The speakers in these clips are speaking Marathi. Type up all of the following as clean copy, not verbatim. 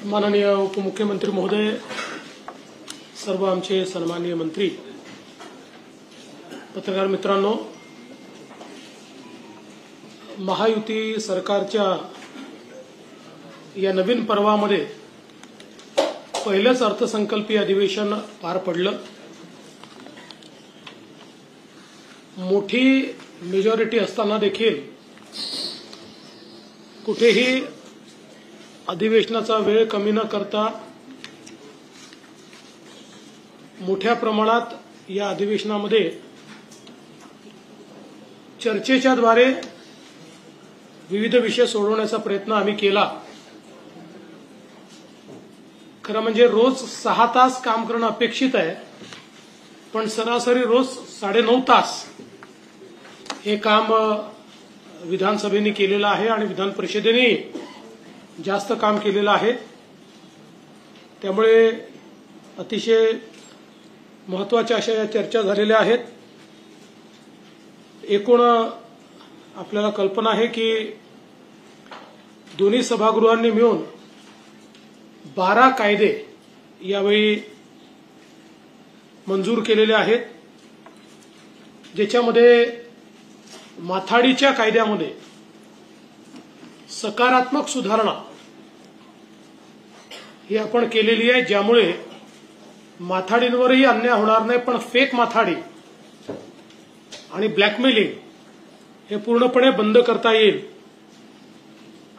माननीय उपमुख्यमंत्री महोदय, सर्व आमचे सन्माननीय मंत्री, पत्रकार मित्रांनो, महायुती सरकारच्या या नवीन पर्वामध्ये पहिलेच अर्थसंकल्पीय अधिवेशन पार पडलं। मोठी मेजॉरिटी असताना देखील कुठेही अधिवेशनाचा वेळ कमी न करता मोठ्या प्रमाणात या अधिवेशनामध्ये चर्चेच्या द्वारे विविध विषय सोडवण्याचा प्रयत्न आम्ही केला। खरं म्हणजे रोज 6 तास काम करणं अपेक्षित आहे, पण सरासरी रोज 9.5 तास हे काम विधानसभेने केलेलं आहे आणि विधान परिषदेने जास्त काम केलेलं आहे। त्यामुळे अतिशय महत्त्वाच्या अशा या चर्चा झालेल्या आहेत। एकूण आपल्याला कल्पना आहे की दोन्ही सभागृहांनी मिळून 12 कायदे यावेळी मंजूर केलेले आहेत, ज्याच्यामध्ये माथाडीच्या कायद्यामध्ये सकारात्मक सुधारणा ही आपण केलेली आहे, ज्यामुळे माथाडींवरही अन्याय होणार नाही, पण फेक माथाडी आणि ब्लॅकमेलिंग हे पूर्णपणे बंद करता येईल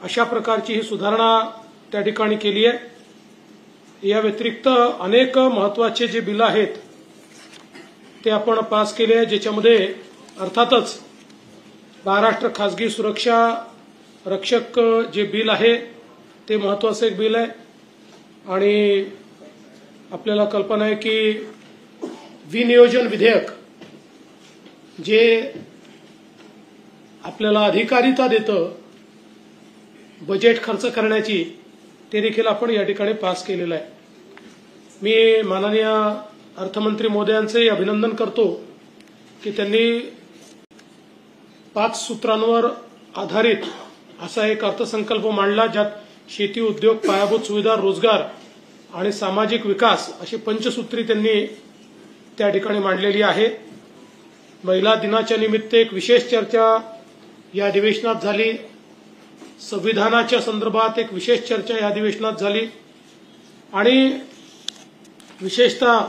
अशा प्रकारची ही सुधारणा त्या ठिकाणी केली आहे। या व्यतिरिक्त अनेक महत्त्वाचे जे बिल आहेत ते आपण पास केले आहे, ज्याच्यामध्ये अर्थातच महाराष्ट्र खासगी सुरक्षा रक्षक जे बिल आहे ते महत्त्वाचं एक बिल आहे। आणि आपल्याला कल्पना आहे की विनियोजन विधेयक जे आपल्याला अधिकारिता देतं बजेट खर्च करण्याची, ते देखील आपण या ठिकाणी पास केलेलं आहे। मी माननीय अर्थमंत्री महोदयांचे अभिनंदन करतो की त्यांनी 5 सूत्रांवर आधारित असा एक अर्थसंकल्प मांडला, ज्यात शेती, उद्योग, पायाभूत सुविधा, रोजगार आणि सामाजिक विकास अशी पंचसूत्री त्यांनी त्या ठिकाणी मांडलेली आहे। महिला दिनाच्या निमित्त एक विशेष चर्चा या अधिवेशनात झाली। संविधानाच्या संदर्भात एक विशेष चर्चा या अधिवेशनात झाली आणि विशेषतः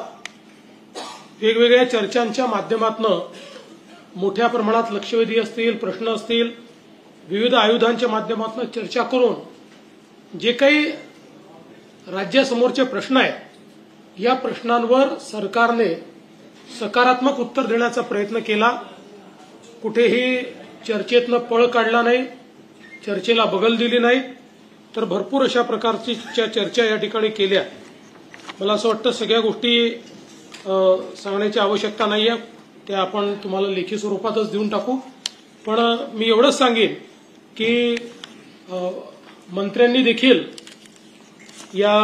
वेगवेगळ्या चर्चांच्या माध्यमातून मोठ्या प्रमाणात लक्षवेधी असतील, प्रश्न असतील, विविध आयुधांच्या माध्यमातून चर्चा करून जे काही राज्यासमोरचे प्रश्न आहेत या प्रश्नांवर सरकारने सकारात्मक उत्तर देण्याचा प्रयत्न केला। कुठेही चर्चेतनं पळ काढला नाही, चर्चेला बगल दिली नाही, तर भरपूर अशा प्रकारची चर्चा या ठिकाणी केल्या। मला असं वाटतं सगळ्या गोष्टी सांगण्याची आवश्यकता नाही आहे, त्या आपण तुम्हाला लेखी स्वरूपातच देऊन टाकू। पण मी एवढंच सांगेन की मंत्र्यांनी देखील या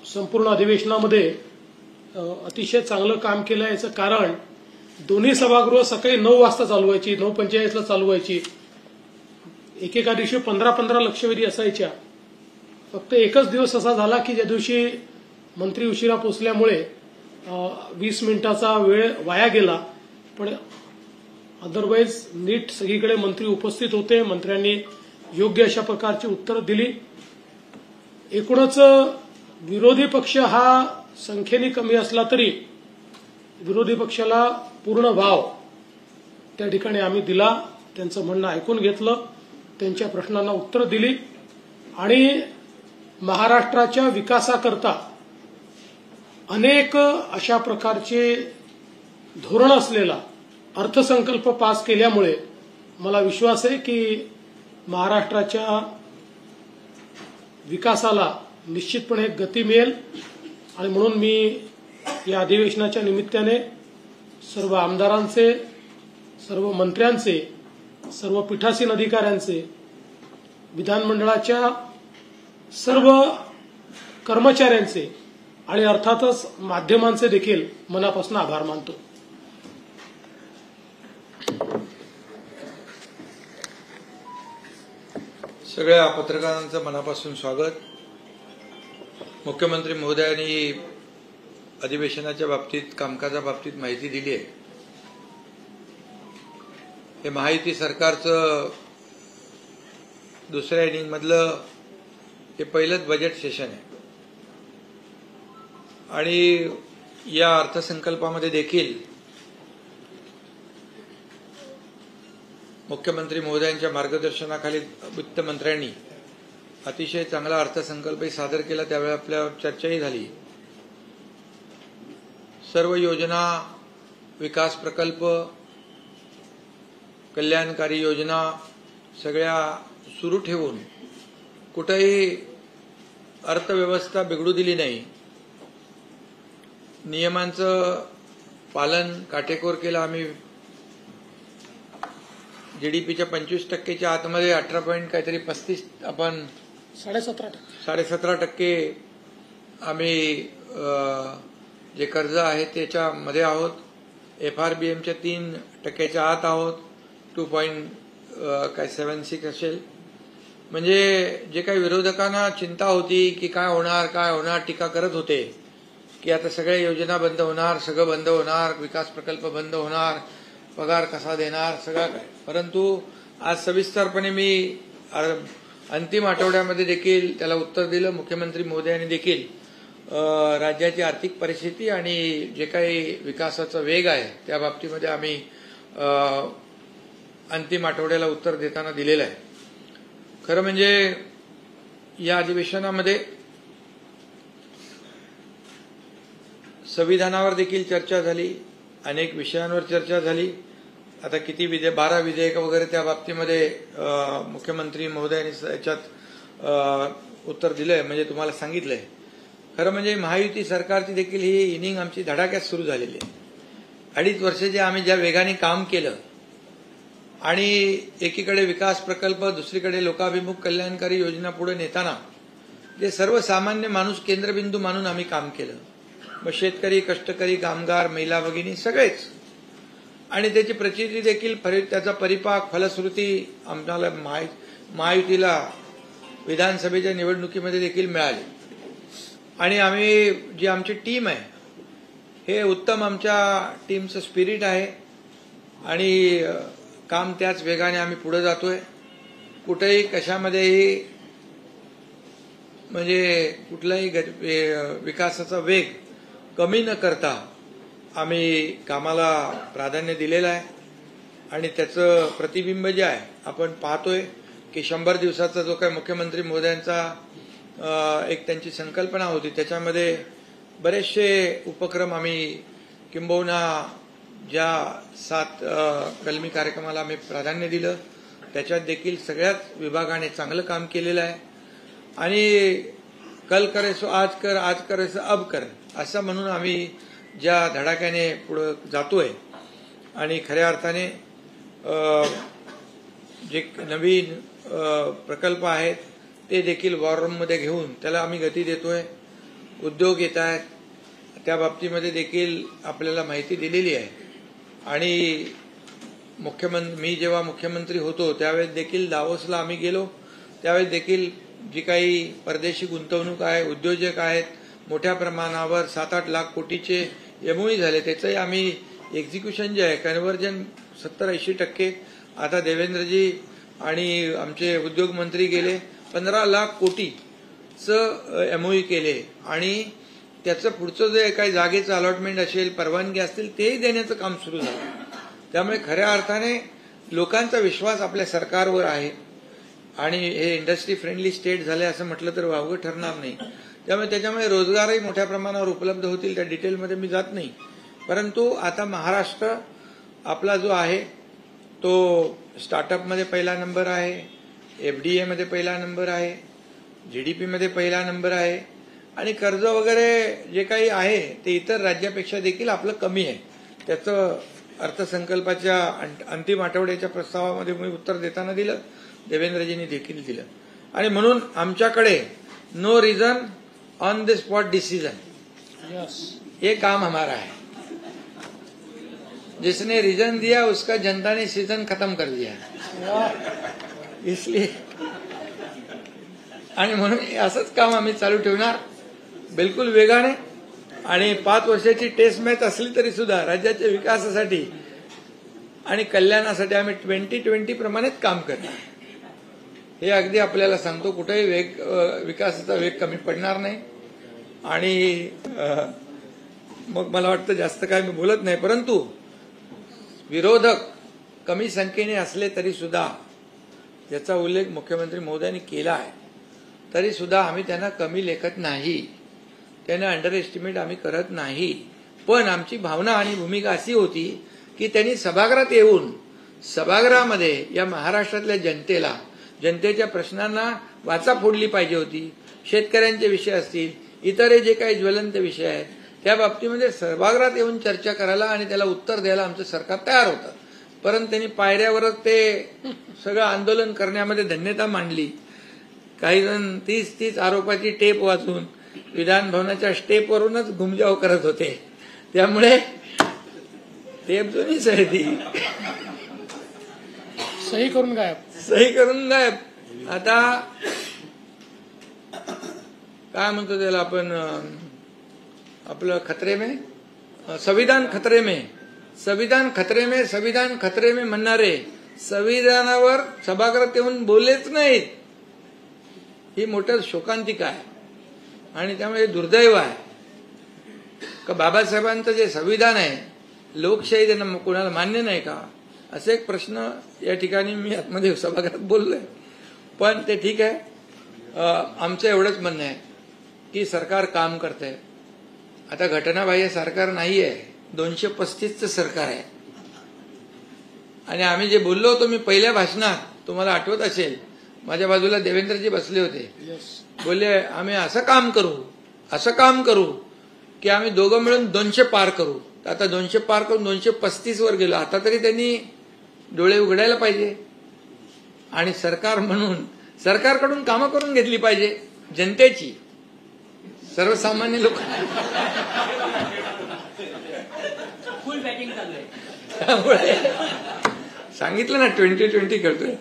संपूर्ण अधिवेशनामध्ये अतिशय चांगलं काम केलं। याचं कारण दोन्ही सभागृह सकाळी 9 वाजता चालू व्हायची, 9:45 चालू व्हायची। एकेका दिवशी 15-15 लक्षवेधी असायच्या। फक्त एकच दिवस असा झाला की ज्या दिवशी मंत्री उशिरा पोहोचल्यामुळे 20 मिनिटाचा वेळ वाया गेला, पण अदरवाईज नीट सगळीकडे मंत्री उपस्थित होते। मंत्र्यांनी योग्य अशा प्रकारची उत्तरं दिली। एकूणच विरोधी पक्ष हा संख्येने कमी असला तरी विरोधी पक्षाला पूर्ण वाव त्या ठिकाणी आम्ही दिला। त्यांचं म्हणणं ऐकून घेतलं, त्यांच्या प्रश्नांना उत्तर दिली आणि महाराष्ट्राच्या विकासाकरता अनेक अशा प्रकारचे धोरण असलेला अर्थसंकल्प पास केल्यामुळे मला विश्वास आहे की महाराष्ट्राच्या विकासाला निश्चितपणे गती मिळेल। आणि म्हणून मी या अधिवेशनाच्या निमित्ताने सर्व आमदारांचे, सर्व मंत्र्यांचे, सर्व पीठासीन अधिकाऱ्यांचे, विधानमंडळाच्या सर्व कर्मचाऱ्यांचे आणि अर्थातच माध्यमांचे देखील मनापासून आभार मानतो। सगळ्या पत्रकारांचं मनापासून स्वागत। मुख्यमंत्री महोदयांनी अधिवेशनाच्या बाबतीत कामकाजाबाबतीत माहिती दिली आहे. हे महायुती सरकारचं दुसऱ्या इनिंग मधलं हे पहिलंच बजेट सेशन आहे आणि या अर्थसंकल्पामध्ये देखील मुख्यमंत्री महोदयांच्या मार्गदर्शनाखाली वित्तमंत्र्यांनी अतिशय चांगला अर्थसंकल्पही सादर केला. त्यावेळी आपल्या चर्चाही झाली. सर्व योजना, विकास प्रकल्प, कल्याणकारी योजना सगळ्या सुरू ठेवून कुठेही अर्थव्यवस्था बिघडू दिली नाही. नियमांचं पालन काटेकोर केलं. आम्ही जीडीपीच्या 25%च्या आतमध्ये 18 पॉइंट काहीतरी 35 आपण 17.5% आम्ही जे कर्ज आहे त्याच्यामध्ये आहोत. FRBMच्या 3%च्या आत आहोत. 2.76 असेल. म्हणजे जे काही विरोधकांना चिंता होती की काय होणार टीका करत होते की आता सगळ्या योजना बंद होणार, सगळं बंद होणार, विकास प्रकल्प बंद होणार, पगार कसा देणार, सगळं काय. परंतु आज सविस्तरपणे मी अंतिम आठवड्यामध्ये देखील त्याला उत्तर दिलं. मुख्यमंत्री महोदयांनी देखील राज्याची आर्थिक परिस्थिती आणि जे काही विकासाचा वेग आहे त्या बाबतीमध्ये आम्ही अंतिम आठवड्याला उत्तर देताना दिलेलं आहे. खरं म्हणजे या अधिवेशनामध्ये संविधानावर देखील चर्चा झाली, अनेक विषयांवर चर्चा झाली. आता किती 12 विधेयक वगैरे त्या बाबतीमध्ये मुख्यमंत्री महोदयांनी याच्यात उत्तर दिलंय, म्हणजे तुम्हाला सांगितलंय. खरं म्हणजे महायुती सरकारची देखील ही इनिंग आमची धडाक्यात सुरू झालेली आहे. 2.5 वर्ष जे आम्ही ज्या वेगाने काम केलं आणि एकीकडे विकास प्रकल्प, दुसरीकडे लोकाभिमुख कल्याणकारी योजना पुढे नेताना जे सर्वसामान्य माणूस केंद्रबिंदू मानून आम्ही काम केलं. मग शेतकरी, कष्टकरी, कामगार, महिला भगिनी सगळेच. आणि त्याची प्रचिती देखील, त्याचा परिपाक, फलश्रुती आम्हाला महायुतीला विधानसभेच्या निवडणुकीमध्ये देखील मिळाली. आणि आम्ही जी आमची टीम आहे हे उत्तम आमच्या टीमचं स्पिरिट आहे आणि काम त्याच वेगाने आम्ही पुढे जातोय. कुठेही कशामध्येही म्हणजे कुठलाही विकासाचा वेग कमी न करता आम्ही कामाला प्राधान्य दिलेलं आहे. आणि त्याचं प्रतिबिंब जे आहे आपण पाहतोय की 100 दिवसाचा जो काही मुख्यमंत्री महोदयांचा एक त्यांची संकल्पना होती त्याच्यामध्ये बरेचसे उपक्रम आम्ही, किंबहुना ज्या 7 कलमी कार्यक्रमाला आम्ही प्राधान्य दिलं त्याच्यात देखील सगळ्याच विभागाने चांगलं काम केलेलं आहे. आणि कल करे सो आज कर, आज करे सो अब कर, असं म्हणून आम्ही ज्या धडाक्याने पुढे जातोय आणि खऱ्या अर्थाने जे नवीन प्रकल्प आहेत ते देखील वॉर रूममध्ये घेऊन त्याला आम्ही गती देतोय. उद्योग येत आहेत, त्या बाबतीमध्ये देखील आपल्याला माहिती दिलेली आहे. आणि मी जेव्हा मुख्यमंत्री होतो त्यावेळेस देखील दावोसला आम्ही गेलो. त्यावेळेस देखील जी काही परदेशी गुंतवणूक आहे, उद्योजक आहेत, मोठ्या प्रमाणावर 7-8 लाख कोटीचे MOU झाले. त्याचंही आम्ही एक्झिक्युशन जे आहे, कन्व्हर्जन 70-80%. आता देवेंद्रजी आणि आमचे उद्योग मंत्री गेले 15 लाख कोटीचं MOU केले आणि त्याचं पुढचं जे काही जागेचं अलॉटमेंट असेल, परवानगी असतील तेही देण्याचं काम सुरू झालं. त्यामुळे खऱ्या अर्थाने लोकांचा विश्वास आपल्या सरकारवर आहे आणि हे इंडस्ट्री फ्रेंडली स्टेट झाले असं म्हटलं तर वावगं ठरणार नाही. त्याच्यामुळे रोजगारही मोठ्या प्रमाणावर उपलब्ध होतील. त्या डिटेलमध्ये मी जात नाही. परंतु आता महाराष्ट्र आपला जो आहे तो स्टार्टअपमध्ये पहिला नंबर आहे, FDA मध्ये पहिला नंबर आहे, GDP मध्ये पहिला नंबर आहे आणि कर्ज वगैरे जे काही आहे ते इतर राज्यापेक्षा देखील आपलं कमी आहे. त्याचं अर्थसंकल्पाच्या अंतिम आठवड्याच्या प्रस्तावामध्ये मी उत्तर देताना दिलं, देवेंद्रजींनी देखील दिलं. आणि म्हणून आमच्याकडे no reason on the spot decision, ये काम हमारा है. जिसने रीजन दिया उसका जनता ने सीजन खत्म कर दिया. इसलिए आणि म्हणून असंच काम आम्ही चालू ठेवणार. बिलकुल वेगाने आणि 5 वर्षाची टेस्ट मॅच असली तरी सुद्धा राज्याच्या विकासासाठी आणि कल्याणासाठी आम्ही 2020 प्रमाणेच काम करणार. हे अगदी आपल्याला सांगतो, कुठेही विकासाचा वेग कमी पडणार नाही. आणि मग मला वाटतं जास्त काय मी बोलत नाही, परंतु विरोधक कमी संख्येने असले तरी सुद्धा, ज्याचा उल्लेख मुख्यमंत्री महोदयांनी केला आहे, तरी सुद्धा आम्ही त्यांना कमी लेखत नाही, त्यांना अंडर एस्टिमेट आम्ही करत नाही. पण आमची भावना आणि भूमिका अशी होती की त्यांनी सभागृहात येऊन सभागृहामध्ये या महाराष्ट्रातल्या जनतेच्या प्रश्नांना वाचा फोडली पाहिजे होती. शेतकऱ्यांचे विषय असतील, इतर जे काही ज्वलंत विषय आहेत, त्या बाबतीमध्ये सभागृहात येऊन चर्चा करायला आणि त्याला उत्तर द्यायला आमचं सरकार तयार होतं. परंतु त्यांनी पायऱ्यावरच ते सगळं आंदोलन करण्यामध्ये धन्यता मांडली. काही जण 30 आरोपाची टेप वाचून विधान भवनाच्या स्टेपवरूनच घुमजाव करत होते. त्यामुळे टेप जुनीच आहे ती, सही करून गायब. आता काय म्हणतो त्याला आपण, आपलं संविधान खतरे में म्हणणारे संविधानावर सभागृहात येऊन बोललेच नाहीत. ही मोठं शोकांतिका आहे. आणि त्यामुळे दुर्दैव आहे का बाबासाहेबांचं जे संविधान आहे, लोकशाही त्यांना कोणाला मान्य नाही का, असे एक प्रश्न या ठिकाणी मी आतमध्ये सभागृहात बोललोय. पण ते ठीक आहे. आमचं एवढंच म्हणणं आहे की सरकार काम करतंय. आता घटनाबाह्य सरकार नाही आहे, 235चं सरकार आहे. आणि आम्ही जे बोललो होतो मी पहिल्या भाषणात, तुम्हाला आठवत असेल, माझ्या बाजूला देवेंद्रजी बसले होते, बोलले आम्ही असं काम करू की आम्ही दोघं मिळून 200 पार करू. आता 200 पार करून 235 वर गेलो. आता तरी त्यांनी डोळे उघडायला पाहिजे आणि सरकार म्हणून सरकारकडून कामं करून घेतली पाहिजे, जनतेची, सर्वसामान्य लोक. त्यामुळे सांगितलं ना 2020 करतोय.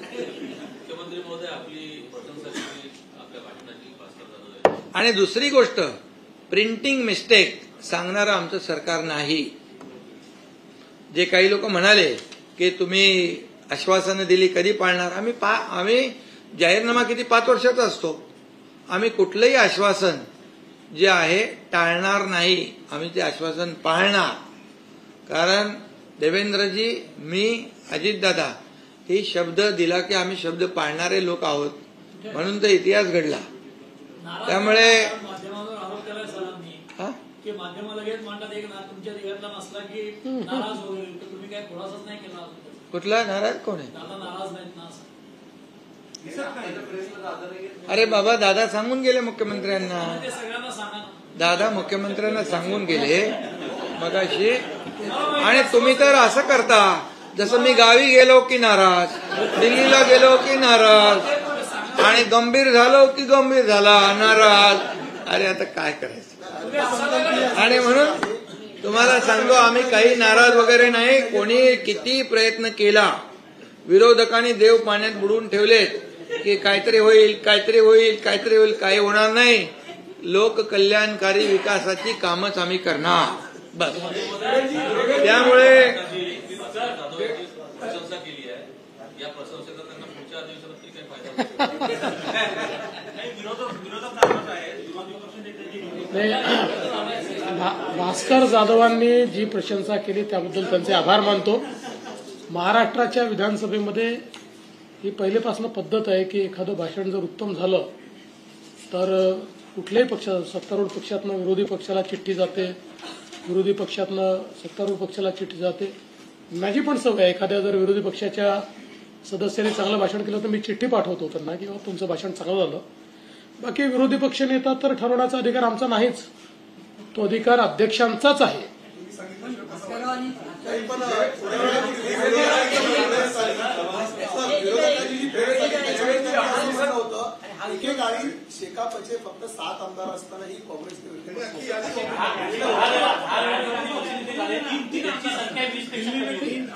आणि दुसरी गोष्ट, प्रिंटिंग मिस्टेक सांगणारं आमचं सरकार नाही. जे काही लोक म्हणाले की तुम्ही आश्वासनं दिली कधी पाळणार, आम्ही जाहीरनामा किती 5 वर्षाचा असतो. आम्ही कुठलंही आश्वासन जे आहे टाळणार नाही, आम्ही ते आश्वासन पाळणार. कारण देवेंद्रजी, मी, अजितदादा हे शब्द दिला की आम्ही शब्द पाळणारे लोक आहोत, म्हणून तर इतिहास घडला. त्यामुळे कुठला नाराज कोण आहे? अरे बाबा, दादा सांगून गेले मुख्यमंत्र्यांना, दादा मुख्यमंत्र्यांना सांगून गेले मगाशी. आणि तुम्ही तर असं करता जसं मी गावी गेलो की नाराज, दिल्लीला गेलो की नाराज, आणि गंभीर झालो की गंभीर झाला नाराज. अरे आता काय करायचं. आणि म्हणून तुम्हाला सांगतो, आम्ही काही नाराज वगैरे नाही. कोणी किती प्रयत्न केला, विरोधकांनी देव पाण्यात बुडवून ठेवलेत की काहीतरी होईल, काही होणार नाही. लोककल्याणकारी विकासाची कामच आम्ही करणार, बस. त्यामुळे भास्कर जाधवांनी जी प्रशंसा केली त्याबद्दल त्यांचे आभार मानतो. महाराष्ट्राच्या विधानसभेमध्ये ही पहिलेपासून पद्धत आहे की एखादं भाषण जर उत्तम झालं तर कुठल्याही पक्षात, सत्तारूढ पक्षातनं विरोधी पक्षाला चिठ्ठी जाते, विरोधी पक्षातनं सत्तारूढ पक्षाला चिठ्ठी जाते. माझी पण सवय आहे, एखाद्या जर विरोधी पक्षाच्या सदस्यांनी चांगलं भाषण केलं तर मी चिठ्ठी पाठवतो त्यांना की तुमचं भाषण चांगलं झालं. बाकी विरोधी पक्ष नेता तर ठरवण्याचा अधिकार आमचा नाहीच, तो अधिकार अध्यक्षांचाच आहे. एकेकाळी शेकापचे फक्त 7 आमदार असतानाही काँग्रेसने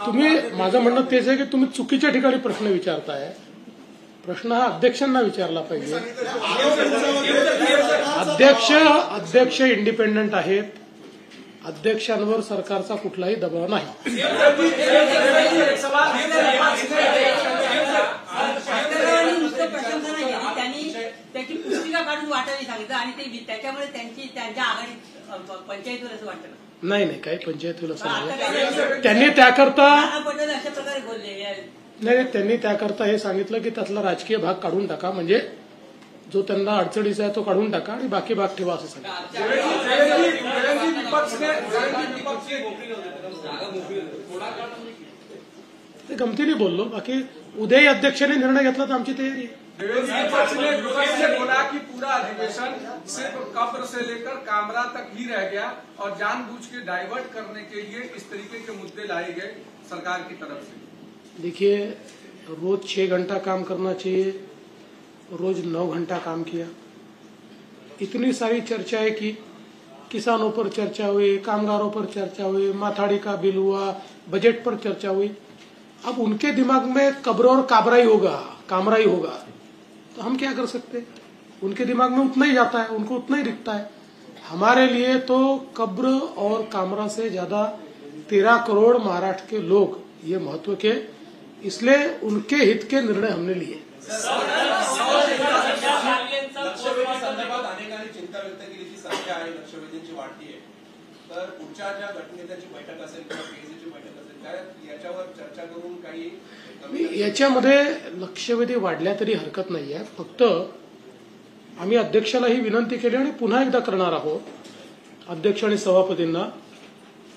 तुम्ही, माझं म्हणणं तेच आहे की तुम्ही चुकीच्या ठिकाणी प्रश्न विचारताय. प्रश्न हा अध्यक्षांना विचारला पाहिजे. अध्यक्ष इंडिपेंडंट आहेत. अध्यक्षांवर सरकारचा कुठलाही दबाव नाही. त्यांनी त्याची पुस्तिका काढून वाटायला सांगितलं आणि ते त्याच्यामुळे त्यांच्या आघाडीत पंचायत होईल असं वाटतं. नाही काही पंचायत होईल असं नाही. त्यांनी त्याकरता पटेल अशा प्रकारे बोलले. नाही त्यांनी त्याकरता हे सांगितलं की त्यातला राजकीय भाग काढून टाका, म्हणजे जो त्यांना अडचणीचा आहे तो काढून टाका आणि बाकी भाग ठेवा असं सांगितलं. ते गमतीने बोललो. बाकी उद्याही अध्यक्षांनी निर्णय घेतला तर आमची तयारी आहे. देवेंद्र पक्ष ने विपक्ष से बोला कि पूरा अधिवेशन सिर्फ कब्र से लेकर कामरा तक ही रह गया और जानबूझ के डाइवर्ट करने के लिए इस तरीके के मुद्दे लाए गए सरकार की तरफ से. देखिए, रोज 6 घंटा काम करना चाहिए, रोज 9 घंटा काम किया. इतनी सारी चर्चाएं की, किसानों पर चर्चा हुई, कामगारों पर चर्चा हुई, माथाड़ी का बिल हुआ, बजट पर चर्चा हुई. अब उनके दिमाग में कब्र और कामरा ही होगा तो हम क्या कर सकते हैं? उनके दिमाग में उतना ही जाता है, उनको उतना ही दिखता है. हमारे लिए तो कब्र और कामरा से ज्यादा 13 करोड़ महाराष्ट्र के लोग ये महत्व के, इसलिए उनके हित के निर्णय हमने लिए. लक्षवेधी संदर्भात अनेकांनी चिंता व्यक्त केली की संख्या आहे लक्षवेधींची वाढती आहे. तर पुढच्या ज्या गटनेत्याची बैठक असेल किंवा पीएससीची बैठक असेल त्या याच्यावर चर्चा करून काही याच्यामध्ये लक्षवेधी वाढल्या तरी हरकत नाहीये. फक्त आम्ही अध्यक्षालाही विनंती केली आणि पुन्हा एकदा करणार आहोत अध्यक्ष आणि सभापतींना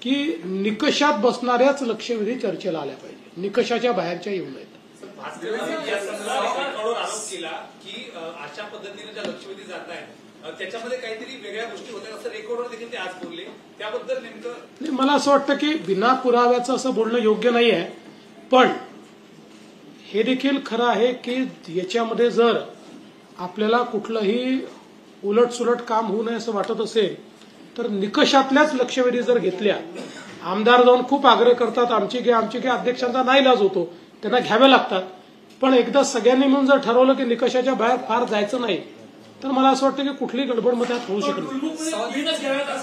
की निकषात बसणाऱ्याच लक्षवेधी चर्चेला आल्या पाहिजे, निकषाच्या बाहेरच्या येऊ नयेत. आरोप केला की अशा पद्धतीने ज्या लक्षवेधी जात आहेत त्याच्यामध्ये काहीतरी वेगळ्या गोष्टी होत्या असं रेकॉर्डवर देखील ते आज बोलले. त्याबद्दल नेमकं मला असं वाटतं की बिना पुराव्याचं असं बोलणं योग्य नाही आहे. पण हे देखील खरं आहे की याच्यामध्ये जर आपल्याला कुठलंही उलटसुलट काम होऊ नये असं वाटत असेल तर निकषातल्याच लक्षवेधी जर घेतल्या, आमदार जाऊन खूप आग्रह करतात आमची घ्या, अध्यक्षांचा नाईलाज होतो, त्यांना घ्याव्या लागतात. पण एकदा सगळ्यांनी मिळून जर ठरवलं की निकषाच्या बाहेर फार जायचं नाही तर मला असं वाटतं की कुठलीही गडबड मध्ये होऊ शकत नाही. असं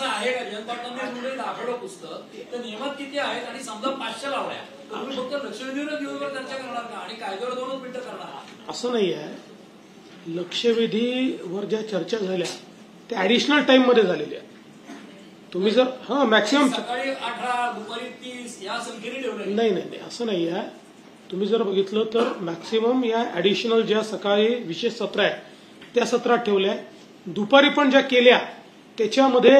आहे का जनता दाखवलं पुस्तक तर नियमात किती आहेत आणि समजा 500 लावल्या तुम्ही फक्त लक्षवेधीवर दिवसभर चर्चा करणार का आणि कायद्यावर 2 मिनिटं करणार? असं नाही आहे. लक्षवेधीवर ज्या चर्चा झाल्या त्या ऍडिशनल टाइम मध्ये झालेल्या. तुम्ही जर मॅक्सिमम सकाळी 18 दुपारी 30 या संख्येने ठेवलं नाही असं नाही आहे. तुम्ही जर बघितलं तर मॅक्सिमम या ऍडिशनल ज्या सकाळी विशेष सत्र आहे त्या सत्रात ठेवल्या. दुपारी पण ज्या केल्या त्याच्यामध्ये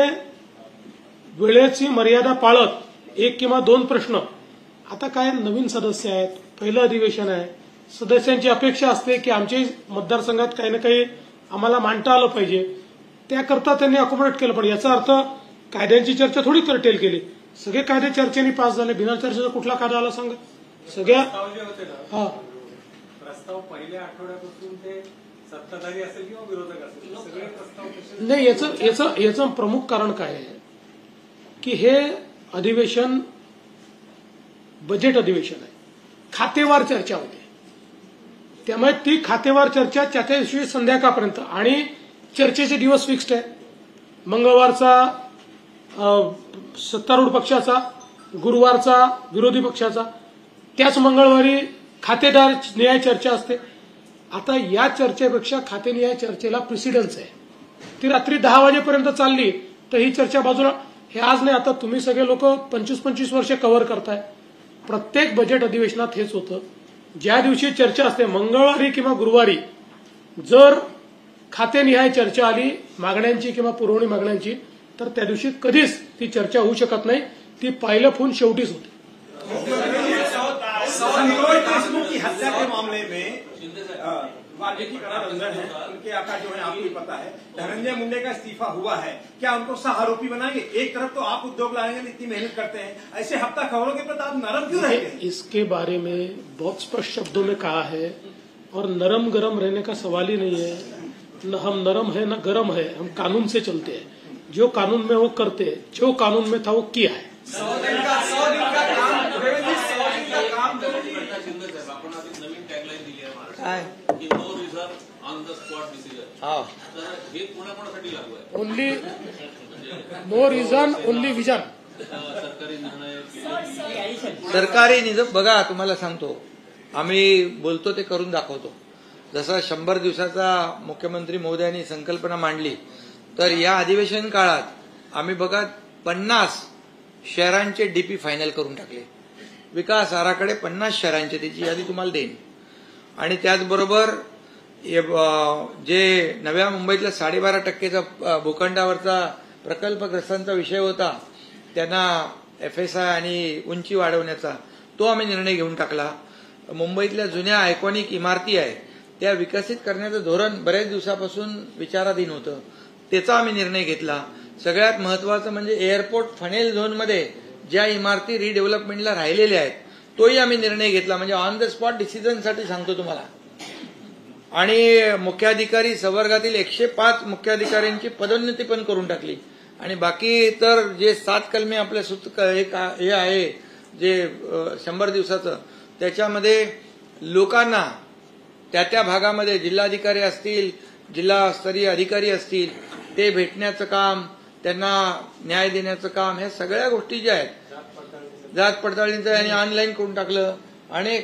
वेळेची मर्यादा पाळत 1 किंवा 2 प्रश्न. आता काय नवीन सदस्य आहेत, पहिलं अधिवेशन आहे, सदस्यांची अपेक्षा असते की आमच्या मतदारसंघात काही ना काही आम्हाला मांडता आलं पाहिजे, त्याकरता त्यांनी अकोमोडेट केलं. पण याचा अर्थ कायद्यांची चर्चा थोडी करटेल केली. सगळे कायदे चर्चेने पास झाले. बिना चर्चेचा कुठला कायदा आला सांगा? सगळ्या प्रस्ताव पहिल्या आठवड्यापासून ते सत्ताधारी असेल किंवा विरोधक असेल सगळे प्रस्ताव नाही. याचं प्रमुख कारण काय आहे की हे अधिवेशन बजेट अधिवेशन आहे, खातेवार चर्चा होते. त्यामुळे ती खातेवार चर्चा त्या दिवशी संध्याकाळपर्यंत आणि चर्चेचे दिवस फिक्स्ड आहे. मंगळवारचा सत्तारूढ पक्षाचा, गुरुवारचा विरोधी पक्षाचा, त्याच मंगळवारी खातेदार न्याय चर्चा असते. आता या चर्चेपेक्षा खातेनिहाय चर्चेला प्रेसिडन्स आहे. ती रात्री 10 वाजेपर्यंत चालली तर ही चर्चा बाजूला. हे आज नाही. आता तुम्ही सगळे लोक 25-25 वर्ष कव्हर करताय. प्रत्येक बजेट अधिवेशनात हेच होतं. ज्या दिवशी चर्चा असते मंगळवारी किंवा गुरुवारी जर खातेनिहाय चर्चा आली मागण्यांची किंवा पुरवणी मागण्यांची तर त्या दिवशी कधीच ती चर्चा होऊ शकत नाही. ती पाहिलं फोन शेवटीच होते. देशमुख की हत्या के मामले में वाल्मीकि का रंजन है, उनके आका जो है आपको भी पता है, धनंजय मुंडे का इस्तीफा हुआ है, क्या उनको सह आरोपी बनाएंगे? एक तरफ तो आप उद्योग लाएंगे, इतनी मेहनत करते हैं, ऐसे हफ्ता खबरों के प्रति आप नरम क्यों रहेंगे? इसके बारे में बहुत स्पष्ट शब्दों में कहा है और नरम गरम रहने का सवाल ही नहीं है. न हम नरम है न गरम है, हम कानून से चलते हैं. जो कानून में वो करते हैं, जो कानून में था वो किया है. 100 दिन का काम आपण नवीन टॅगलाईन दिली आहे महाराष्ट्रात. हे कोणाकोणासाठी लागू आहे? Only no reason only vision. सरकारी निर्णय सरकारी निधन बघा, तुम्हाला सांगतो, आम्ही बोलतो ते करून दाखवतो. जसा 100 दिवसाचा मुख्यमंत्री महोदयांनी संकल्पना मांडली, तर या अधिवेशन काळात आम्ही बघा 50 शहरांचे डीपी फायनल करून टाकले. विकास आराखडे 50 शहरांचे, त्याची यादी तुम्हाला देईन. आणि त्याचबरोबर जे नव्या मुंबईतल्या 12.5% भूखंडावरचा प्रकल्पग्रस्तांचा विषय होता, त्यांना FSI आणि उंची वाढवण्याचा, तो आम्ही निर्णय घेऊन टाकला. मुंबईतल्या जुन्या आयकॉनिक इमारती आहेत, त्या विकसित करण्याचं धोरण बऱ्याच दिवसापासून विचाराधीन होतं, त्याचा आम्ही निर्णय घेतला. सगळ्यात महत्वाचं म्हणजे एअरपोर्ट फनेल झोनमध्ये ज्या इमारती रिडेव्हलपमेंटला राहिलेल्या आहेत, तोही आम्ही निर्णय घेतला. म्हणजे ऑन द स्पॉट डिसिजनसाठी सांगतो तुम्हाला. आणि मुख्याधिकारी संवर्गातील 105 मुख्याधिकाऱ्यांची पदोन्नती पण करून टाकली. आणि बाकी तर जे 7 कलमे आपल्या हे आहे जे 100 दिवसाचं, त्याच्यामध्ये लोकांना त्या भागामध्ये जिल्हाधिकारी असतील, जिल्हास्तरीय अधिकारी असतील, ते भेटण्याचं काम, त्यांना न्याय देण्याचं काम, ह्या सगळ्या गोष्टी ज्या आहेत, जात पडताळणीचं आणि ऑनलाईन करून टाकलं, आणि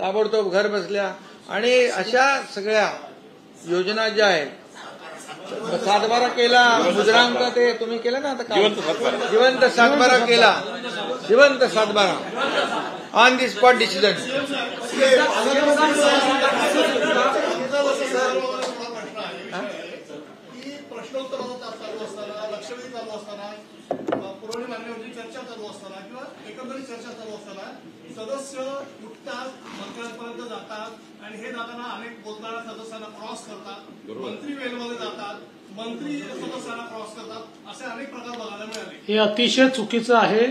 ताबडतोब घर बसल्या, आणि अशा सगळ्या योजना ज्या आहेत, 7/12 केला, मुद्रांक ते तुम्ही केलं ना, आता जिवंत 7/12 केला, जिवंत 7/12 ऑन दी स्पॉट डिसिजन. प्रश्नोत्तराचा चालू असताना, लक्षवेधी चालू असताना, पुरवणी मागण्यांची चर्चा चालू असताना किंवा एकंदरीत चर्चा चालू असताना सदस्य उठतात, मंत्र्यांपर्यंत जातात, आणि हे जाताना अनेक बोलणाऱ्या सदस्यांना क्रॉस करतात, मंत्री वेलमध्ये जातात, मंत्री सदस्यांना क्रॉस करतात, असे अनेक प्रकार बघायला मिळाले. हे अतिशय चुकीचं आहे.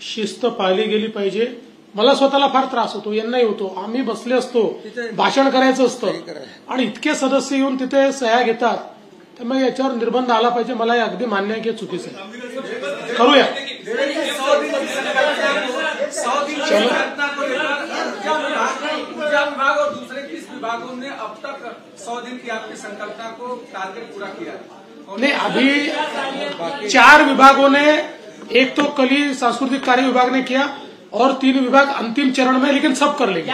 शिस्त पाळली गेली पाहिजे. मला स्वतःला फार त्रास होतो, यांनाही होतो. आम्ही बसले असतो, भाषण करायचं असतं, आणि इतके सदस्य येऊन तिथे सह्या घेतात, त्यामुळे याच्यावर निर्बंध आला पाहिजे. मला हे अगदी मान्य आहे की चुकीचं आहे. करूया. विभाग और दूसरे किस विभागों ने अब तक 100 दिन की आपकी संकल्पना को टारगेट पूरा किया? नहीं, अभी 4 विभागों ने, एक तो कल ही सांस्कृतिक कार्य विभाग ने किया और 3 विभाग अंतिम चरण में, लेकिन सब कर लेंगे.